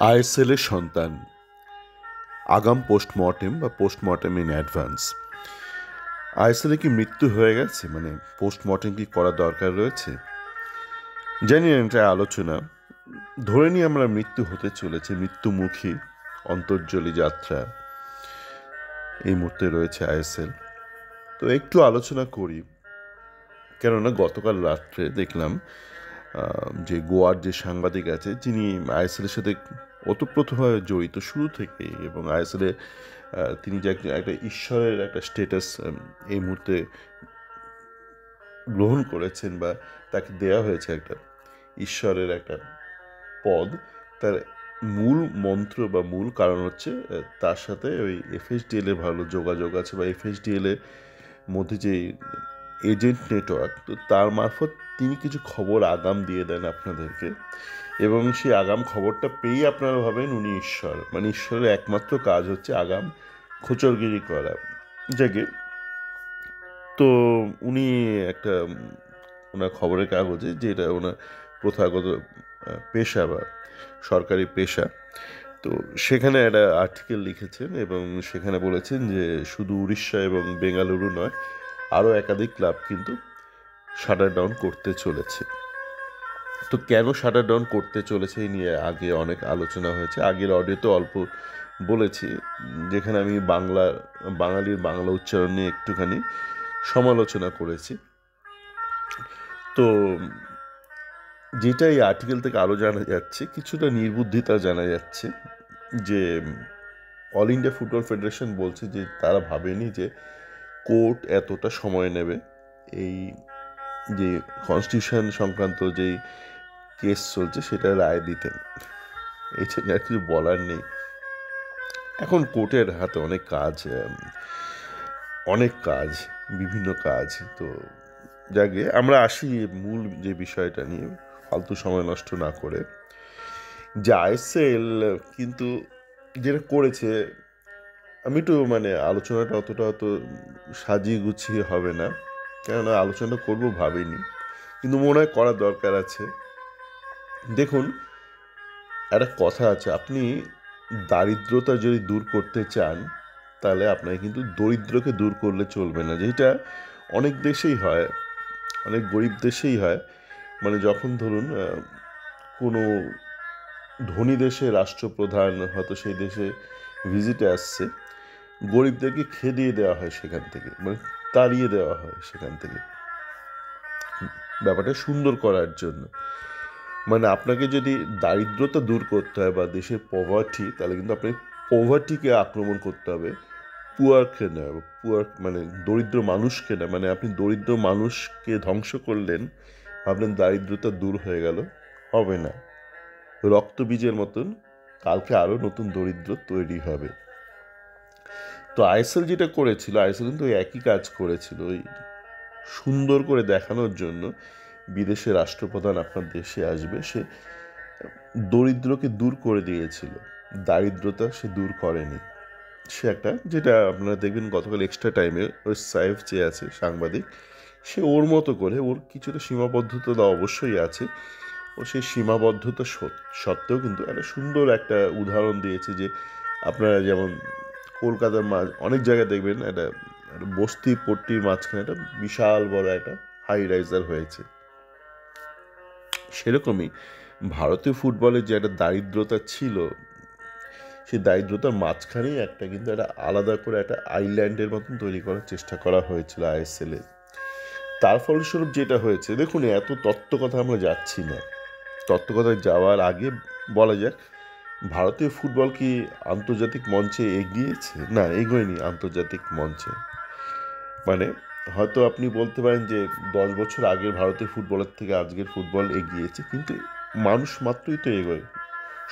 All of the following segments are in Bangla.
আইএসএলের সন্তান আগাম পোস্টমর্টেম বা পোস্টমর্টেম ইন অ্যাডভান্স। আইএসএলে কি মৃত্যু হয়ে গেছে, মানে পোস্টমর্টেম কি করা দরকার রয়েছে? জানি না, এটা আলোচনা। ধরে নিই আমরা মৃত্যু হতে চলেছে, মৃত্যুমুখী অন্তর্জলী যাত্রা এই মুহূর্তে রয়েছে আইএসএল। তো একটু আলোচনা করি, কেননা গতকাল রাত্রে দেখলাম যে গোয়ার যে সাংবাদিক আছে, যিনি আইএসএলের সাথে ওতপ্রোতভাবে জড়িত শুরু থেকেই, এবং আইএসএলে তিনি যে একটা ঈশ্বরের একটা স্ট্যাটাস এই মুহূর্তে গ্রহণ করেছেন, বা তাকে দেয়া হয়েছে একটা ঈশ্বরের একটা পদ। তার মূল মন্ত্র বা মূল কারণ হচ্ছে তার সাথে ওই এফএসডিএল এর ভালো যোগাযোগ আছে, বা এফএসডিএল এর মধ্যে যে এজেন্ট নেটওয়ার্ক, তো তার মারফত তিনি কিছু খবর আগাম দিয়ে দেন আপনাদেরকে, এবং সেই আগাম খবরটা পেয়েই আপনারা ভাবেন উনি ঈশ্বর। মানে ঈশ্বরের একমাত্র কাজ হচ্ছে আগাম খোঁচরগিরি করা যাকে। তো উনি একটা ওনার খবরের কাগজে, যেটা ওনার প্রথাগত পেশা বা সরকারি পেশা, তো সেখানে একটা আর্টিকেল লিখেছেন, এবং সেখানে বলেছেন যে শুধু উড়িষ্যা এবং বেঙ্গালুরু নয়, আরও একাধিক ক্লাব কিন্তু শাটার ডাউন করতে চলেছে। তো কেন শাটার ডাউন করতে চলেছে এই নিয়ে আগে অনেক আলোচনা হয়েছে, আগের অডিওতে অল্প বলেছি, যেখানে আমি বাঙালির বাংলা উচ্চারণ নিয়ে একটুখানি সমালোচনা করেছি। তো যেটা এই আর্টিকেল থেকে আরও জানা যাচ্ছে, কিছুটা নির্বুদ্ধিতা জানা যাচ্ছে, যে অল ইন্ডিয়া ফুটবল ফেডারেশন বলছে যে তারা ভাবেনি যে কোর্ট এতটা সময় নেবে এই যে কনস্টিটিউশন সংক্রান্ত যেই কেস চলছে সেটা রায় দিতেন। এই আর কিছু বলার নেই। এখন কোর্টের হাতে অনেক কাজ, বিভিন্ন কাজ। তো যাকে আমরা আসি মূল যে বিষয়টা নিয়ে, ফালতু সময় নষ্ট না করে, যে আইএসএল কিন্তু যেটা করেছে, আমি একটু মানে আলোচনাটা অতটা সাজিয়ে গুছিয়ে হবে না, কেননা আলোচনা করবো ভাবিনি, কিন্তু মনে হয় করা দরকার আছে। দেখুন, একটা কথা আছে, আপনি দারিদ্রতা যদি দূর করতে চান, তাহলে আপনাকে কিন্তু দরিদ্রকে দূর করলে চলবে না, যেটা অনেক দেশেই হয়, অনেক গরিব দেশেই হয়। মানে যখন ধরুন কোনো ধনী দেশে রাষ্ট্রপ্রধান হয়তো সেই দেশে ভিজিটে আসছে, গরিবদেরকে খেদিয়ে দেওয়া হয় সেখান থেকে, মানে তাড়িয়ে দেওয়া হয় সেখান থেকে, ব্যাপারটা সুন্দর করার জন্য। মানে আপনাকে যদি দারিদ্রতা দূর করতে হয় বা দেশের পভার্টি, তাহলে কিন্তু আপনাকে পভার্টিকে আক্রমণ করতে হবে, পুয়ারকে নয়। পুয়ার মানে দরিদ্র মানুষকে না। মানে আপনি দরিদ্র মানুষকে ধ্বংস করলেন, ভাবলেন দারিদ্রতা দূর হয়ে গেল, হবে না। রক্তবীজের মতন কালকে আরও নতুন দরিদ্র তৈরি হবে। তো আইএসএল যেটা করেছিল, আইএসএল কিন্তু ওই একই কাজ করেছিল, ওই সুন্দর করে দেখানোর জন্য বিদেশে রাষ্ট্রপ্রধান আপনার দেশে আসবে, সে দরিদ্রকে দূর করে দিয়েছিল, দারিদ্রতা সে দূর করেনি। সে একটা, যেটা আপনারা দেখবেন গতকাল এক্সট্রা টাইমে ওই সাইফ যে আছে সাংবাদিক, সে ওর মতো করে, ওর কিছুটা সীমাবদ্ধতা অবশ্যই আছে, ও সেই সীমাবদ্ধতা সত্ত্বেও কিন্তু একটা সুন্দর একটা উদাহরণ দিয়েছে, যে আপনারা যেমন কলকাতার অনেক জায়গায় দেখবেন একটা বস্তি পট্টির মাঝখানে একটা বিশাল বড় একটা হাই রাইজার হয়েছে। সেরকমই ভারতীয় ফুটবলের যে একটা দারিদ্রতা ছিল, সেই দারিদ্রতার মাঝখানেই একটা কিন্তু একটা আলাদা করে একটা আইল্যান্ডের মতন তৈরি করার চেষ্টা করা হয়েছিল আইএসএলে। তার ফলস্বরূপ যেটা হয়েছে, দেখুন এত তত্ত্ব কথা আমরা যাচ্ছি না, তত্ত্ব কথায় যাওয়ার আগে বলা যাক, ভারতীয় ফুটবল কি আন্তর্জাতিক মঞ্চে এগিয়েছে? না, এগোয়নি আন্তর্জাতিক মঞ্চে। মানে হয়তো আপনি বলতে পারেন যে 10 বছর আগের ভারতীয় ফুটবলের থেকে আজকের ফুটবল এগিয়েছে, কিন্তু মানুষ মাত্রই তো এগোয়,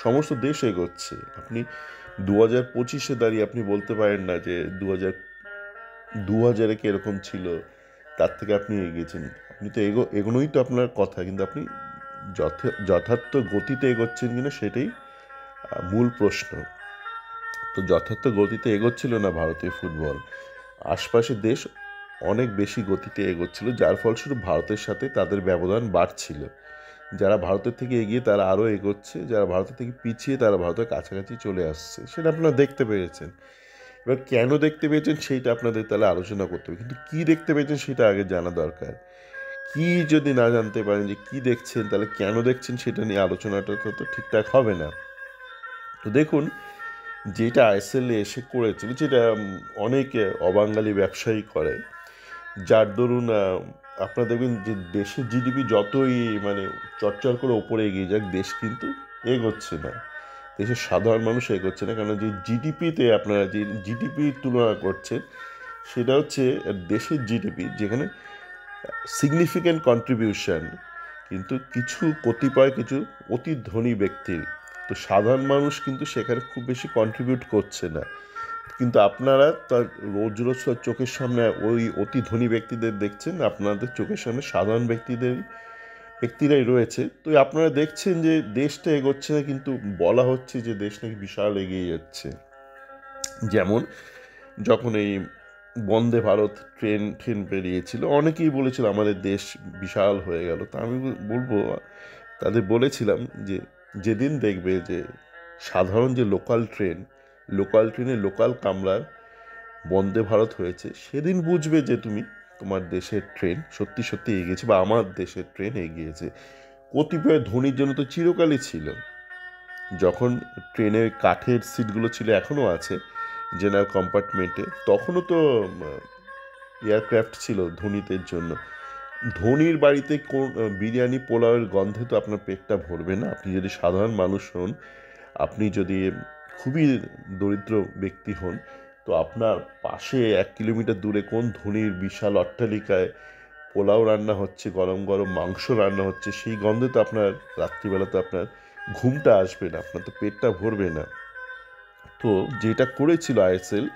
সমস্ত দেশ এগোচ্ছে। আপনি 2025-এ দাঁড়িয়ে আপনি বলতে পারেন না যে 2000-এ কীরকম ছিল, তার থেকে আপনি এগিয়েছেন। আপনি তো এগোনোই তো আপনার কথা, কিন্তু আপনি যথার্থ গতিতে এগোচ্ছেন কিনা সেটাই মূল প্রশ্ন। তো যথার্থ গতিতে এগোচ্ছিল না ভারতীয় ফুটবল, আশপাশের দেশ অনেক বেশি গতিতে এগোচ্ছিল, যার ফলস্বরূপ ভারতের সাথে তাদের ব্যবধান বাড়ছিল, যারা ভারতের থেকে এগিয়ে তারা আরও এগোচ্ছে, যারা ভারতের থেকে পিছিয়ে তারা ভারতের কাছাকাছি চলে আসছে, সেটা আপনারা দেখতে পেয়েছেন। এবার কেন দেখতে পেয়েছেন সেইটা আপনাদের তাহলে আলোচনা করতে হবে, কিন্তু কী দেখতে পেয়েছেন সেটা আগে জানা দরকার। কি যদি না জানতে পারেন যে কি দেখছেন, তাহলে কেন দেখছেন সেটা নিয়ে আলোচনাটা তো ঠিকঠাক হবে না। তো দেখুন, যেটা আইএসএল এসে করেছিল, যেটা অনেক অবাঙালি ব্যবসায়ী করে, যার দরুন আপনারা দেখবেন যে দেশের জিডিপি যতই মানে চটচর করে ওপরে এগিয়ে যাক, দেশ কিন্তু এগোচ্ছে না, দেশের সাধারণ মানুষ এগোচ্ছে না। কারণ যে জিডিপিতে আপনারা যে জিডিপি তুলনা করছেন, সেটা হচ্ছে দেশের জিডিপি, যেখানে সিগনিফিক্যান্ট কন্ট্রিবিউশন কিন্তু কিছু কতিপয় কিছু অতি ধনী ব্যক্তির। তো সাধারণ মানুষ কিন্তু সেখানে খুব বেশি কন্ট্রিবিউট করছে না, কিন্তু আপনারা তার রোজ রোজ তার চোখের সামনে ওই অতি ধনী ব্যক্তিদের দেখছেন, আপনাদের চোখের সামনে সাধারণ ব্যক্তিরাই রয়েছে। তো আপনারা দেখছেন যে দেশটা এগোচ্ছে না, কিন্তু বলা হচ্ছে যে দেশ নাকি বিশাল এগিয়ে যাচ্ছে। যেমন যখন এই বন্দে ভারত ট্রেন বেরিয়েছিল, অনেকেই বলেছিল আমাদের দেশ বিশাল হয়ে গেল। তা আমি বলবো, তাদের বলেছিলাম যে যেদিন দেখবে যে সাধারণ যে লোকাল ট্রেনে লোকাল কামরার বন্দে ভারত হয়েছে, সেদিন বুঝবে যে তোমার দেশের ট্রেন সত্যি সত্যি এগিয়েছে, বা আমার দেশের ট্রেন এগিয়েছে। কতিপয় ধনীর জন্য তো চিরকালই ছিল, যখন ট্রেনের কাঠের সিটগুলো ছিল, এখনও আছে জেনারেল কম্পার্টমেন্টে, তখনও তো এয়ারক্রাফট ছিল ধনীদের জন্য। ধনীর বাড়িতে কোন বিরিয়ানি পোলাওয়ের গন্ধে তো আপনার পেটটা ভরবে না। আপনি যদি সাধারণ মানুষ হন, আপনি যদি খুবই দরিদ্র ব্যক্তি হন, তো আপনার পাশে 1 কিলোমিটার দূরে কোন ধনীর বিশাল অট্টালিকায় পোলাও রান্না হচ্ছে, গরম গরম মাংস রান্না হচ্ছে, সেই গন্ধে তো আপনার রাত্রিবেলা তো আপনার ঘুমটা আসবে না, আপনার তো পেটটা ভরবে না। তো যেটা করেছিল আইএসএল,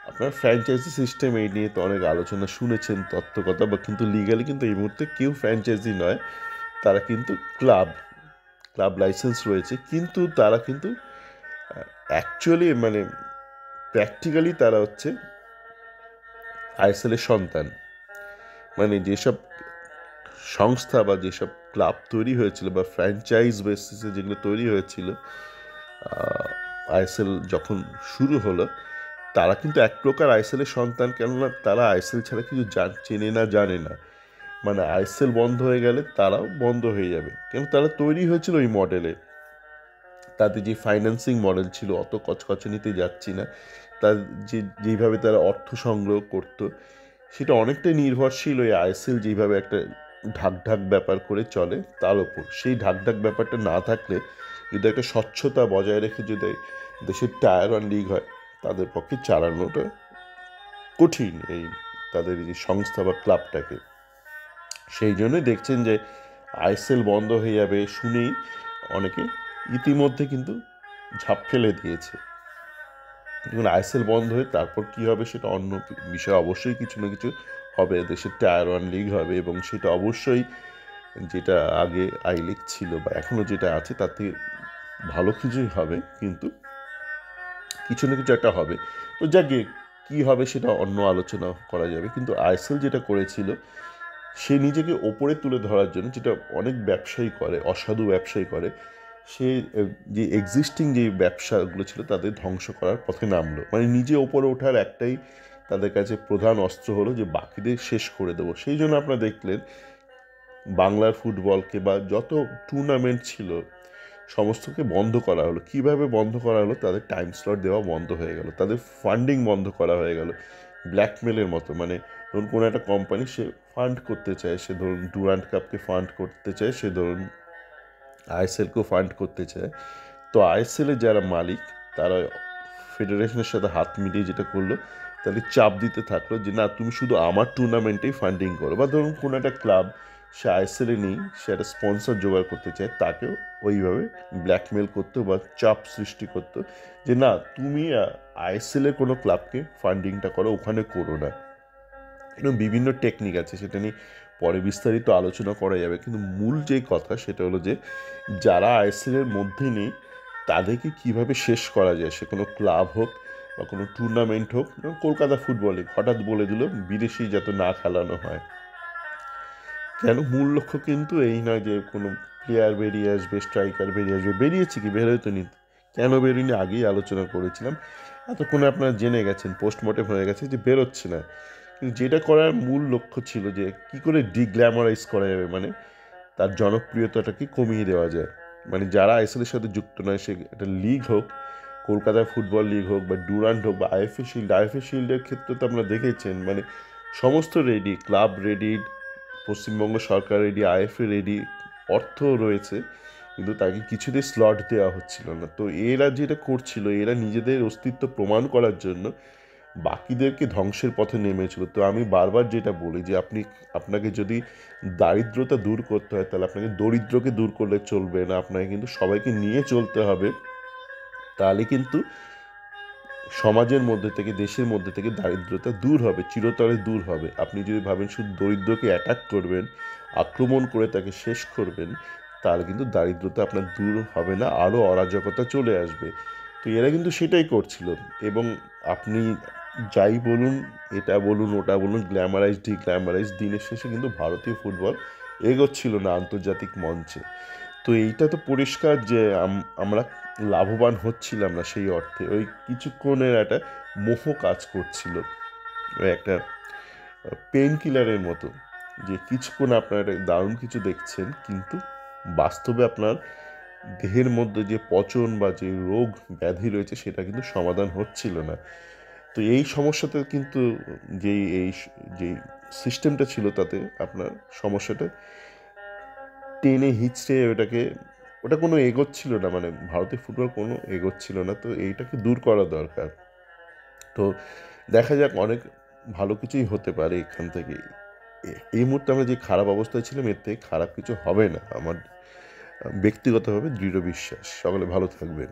আপনার ফ্র্যাঞ্চাইজি সিস্টেম, এই নিয়ে তো অনেক আলোচনা শুনেছেন, তত্ত্বকথা, বা কিন্তু লিগালি কিন্তু এই মুহূর্তে কেউ ফ্র্যাঞ্চাইজি নয়, তারা কিন্তু ক্লাব লাইসেন্স রয়েছে, কিন্তু তারা কিন্তু অ্যাকচুয়ালি মানে প্র্যাকটিক্যালি তারা হচ্ছে আইএসএলের সন্তান। মানে যেসব সংস্থা বা যেসব ক্লাব তৈরি হয়েছিল, বা ফ্র্যাঞ্চাইজ বেসিসে যেগুলো তৈরি হয়েছিল আইএসএল যখন শুরু হলো, তারা কিন্তু এক প্রকার আইএসএলের সন্তান। কেননা তারা আইএসএল ছাড়া কিছু চেনে না, জানে না। মানে আইএসএল বন্ধ হয়ে গেলে তারাও বন্ধ হয়ে যাবে, কেন তারা তৈরি হয়েছিল ওই মডেলে। তাদের যে ফাইন্যান্সিং মডেল ছিল, অত কচকচনিতে যাচ্ছি না, তার যেইভাবে তারা অর্থ সংগ্রহ করতো, সেটা অনেকটাই নির্ভরশীল ওই আইএসএল যেইভাবে একটা ঢাক ব্যাপার করে চলে তার ওপর। সেই ঢাক ব্যাপারটা না থাকলে, যদি একটা স্বচ্ছতা বজায় রেখে যদি দেশের টায়ার ওয়ান লিগ হয়, তাদের পক্ষে চালানোটা কঠিন এই তাদের যে সংস্থা বা ক্লাবটাকে। সেই জন্যই দেখছেন যে আইএসএল বন্ধ হয়ে যাবে শুনেই অনেকে ইতিমধ্যে কিন্তু ঝাঁপ ফেলে দিয়েছে। দেখুন, আইএসএল বন্ধ হয়ে তারপর কি হবে সেটা অন্য বিষয়, অবশ্যই কিছু না কিছু হবে, দেশের টায়ার ওয়ান লিগ হবে, এবং সেটা অবশ্যই যেটা আগে আই লিগ ছিল বা এখনও যেটা আছে তার থেকে ভালো কিছুই হবে, কিন্তু কিছু না কিছু একটা হবে। তো যাকে কী হবে সেটা অন্য আলোচনা করা যাবে, কিন্তু আইএসএল যেটা করেছিল, সে নিজেকে ওপরে তুলে ধরার জন্য, যেটা অনেক ব্যবসায়ী করে, অসাধু ব্যবসায়ী করে, সে যে এক্সিস্টিং যে ব্যবসাগুলো ছিল তাদের ধ্বংস করার পথে নামলো। মানে নিজে ওপরে ওঠার একটাই তাদের কাছে প্রধান অস্ত্র হলো যে বাকিদের শেষ করে দেবো। সেই জন্য আপনারা দেখলেন বাংলার ফুটবলকে বা যত টুর্নামেন্ট ছিল সমস্তকে বন্ধ করা হলো। কিভাবে বন্ধ করা হলো? তাদের টাইম স্লট দেওয়া বন্ধ হয়ে গেল, তাদের ফান্ডিং বন্ধ করা হয়ে গেল ব্ল্যাকমেলের মতো। মানে ধরুন কোনো একটা কোম্পানি সে ফান্ড করতে চায়, সে ধরুন ডুরান্ট কাপকে ফান্ড করতে চায়, সে ধরুন আইএসএলকেও ফান্ড করতে চায়। তো আইএসএলের যারা মালিক, তারা ফেডারেশনের সাথে হাত মিলিয়ে যেটা করলো, তাহলে চাপ দিতে থাকলো যে না, তুমি শুধু আমার টুর্নামেন্টেই ফান্ডিং করো। বা ধরুন কোনো একটা ক্লাব সে আইএসএলে নেই, সে একটা স্পন্সর জোগাড় করতে চায়, তাকেও ওইভাবে ব্ল্যাকমেল করতো বা চাপ সৃষ্টি করতো যে না, তুমি আইএসএলের কোনো ক্লাবকে ফান্ডিংটা করো, ওখানে করো না। এরকম বিভিন্ন টেকনিক আছে, সেটা নিয়ে পরে বিস্তারিত আলোচনা করা যাবে। কিন্তু মূল যেই কথা সেটা হলো যে যারা আইএসএলের মধ্যে নেই, তাদেরকে কিভাবে শেষ করা যায়, সে কোনো ক্লাব হোক বা কোনো টুর্নামেন্ট হোক। কলকাতা ফুটবল লিগ হঠাৎ বলে দিল বিদেশি যাতে না খেলানো হয়, কেন মূল লক্ষ্য কিন্তু এই নয় যে কোনো প্লেয়ার বেরিয়ে আসবে, স্ট্রাইকার বেরিয়ে আসবে, বেরিয়েছে কি বের হয়তো নি, কেন বেরোয়নি আগেই আলোচনা করেছিলাম। এতক্ষণে আপনারা জেনে গেছেন, পোস্টমর্টেম হয়ে গেছে যে বেরোচ্ছে না। কিন্তু যেটা করার মূল লক্ষ্য ছিল যে কী করে ডিগ্ল্যামারাইজ করা যাবে, মানে তার জনপ্রিয়তাটাকে কমিয়ে দেওয়া যায়। মানে যারা আইএসএলের সাথে যুক্ত নয়, সে একটা লিগ হোক, কলকাতা ফুটবল লিগ হোক বা ডুরান্ড হোক বা আইএফএ শিল্ডের ক্ষেত্রে তো আপনারা দেখেছেন, মানে সমস্ত রেডি, ক্লাব রেডি, পশ্চিমবঙ্গ সরকার রেডি, আইএফএ রেডি, অর্থ রয়েছে, কিন্তু তাকে কিছুতেই স্লট দেওয়া হচ্ছিল না। তো এরা যেটা করছিল, এরা নিজেদের অস্তিত্ব প্রমাণ করার জন্য বাকিদেরকে ধ্বংসের পথে নেমেছিল। তো আমি বারবার যেটা বলি যে আপনাকে যদি দারিদ্রতা দূর করতে হয়, তাহলে আপনাকে দরিদ্রকে দূর করলে চলবে না, আপনাকে কিন্তু সবাইকে নিয়ে চলতে হবে। তাহলে কিন্তু সমাজের মধ্যে থেকে, দেশের মধ্যে থেকে দারিদ্রতা দূর হবে, চিরতরে দূর হবে। আপনি যদি ভাবেন শুধু দরিদ্রকে অ্যাটাক করবেন, আক্রমণ করে তাকে শেষ করবেন, তাহলে কিন্তু দারিদ্রতা আপনার দূর হবে না, আরও অরাজকতা চলে আসবে। তো এরা কিন্তু সেটাই করছিল। এবং আপনি যাই বলুন, এটা বলুন ওটা বলুন, গ্ল্যামারাইজ ডিগ্ল্যামারাইজ, দিনের শেষে কিন্তু ভারতীয় ফুটবল এগোচ্ছিল না আন্তর্জাতিক মঞ্চে। তো এইটা তো পরিষ্কার যে আমরা লাভবান হচ্ছিলাম না সেই অর্থে। ওই কিছুক্ষণের একটা মোহ কাজ করছিল, ওই একটা পেন কিলারের মতো, যে কিছুক্ষণ আপনার একটা দারুণ কিছু দেখছেন, কিন্তু বাস্তবে আপনার দেহের মধ্যে যে পচন বা যে রোগ ব্যাধি রয়েছে সেটা কিন্তু সমাধান হচ্ছিল না। তো এই সমস্যাতে কিন্তু যেই সিস্টেমটা ছিল, তাতে আপনার সমস্যাটা টেনে হিচড়ে ওটা কোনো এগোচ্ছিল না, মানে ভারতীয় ফুটবল কোনো এগোচ্ছিল না। তো এইটাকে দূর করা দরকার। তো দেখা যাক, অনেক ভালো কিছুই হতে পারে এখান থেকে। এই মুহূর্তে আমরা যে খারাপ অবস্থায় ছিলাম, এর থেকে খারাপ কিছু হবে না, আমার ব্যক্তিগতভাবে দৃঢ় বিশ্বাস। সকলে ভালো থাকবেন।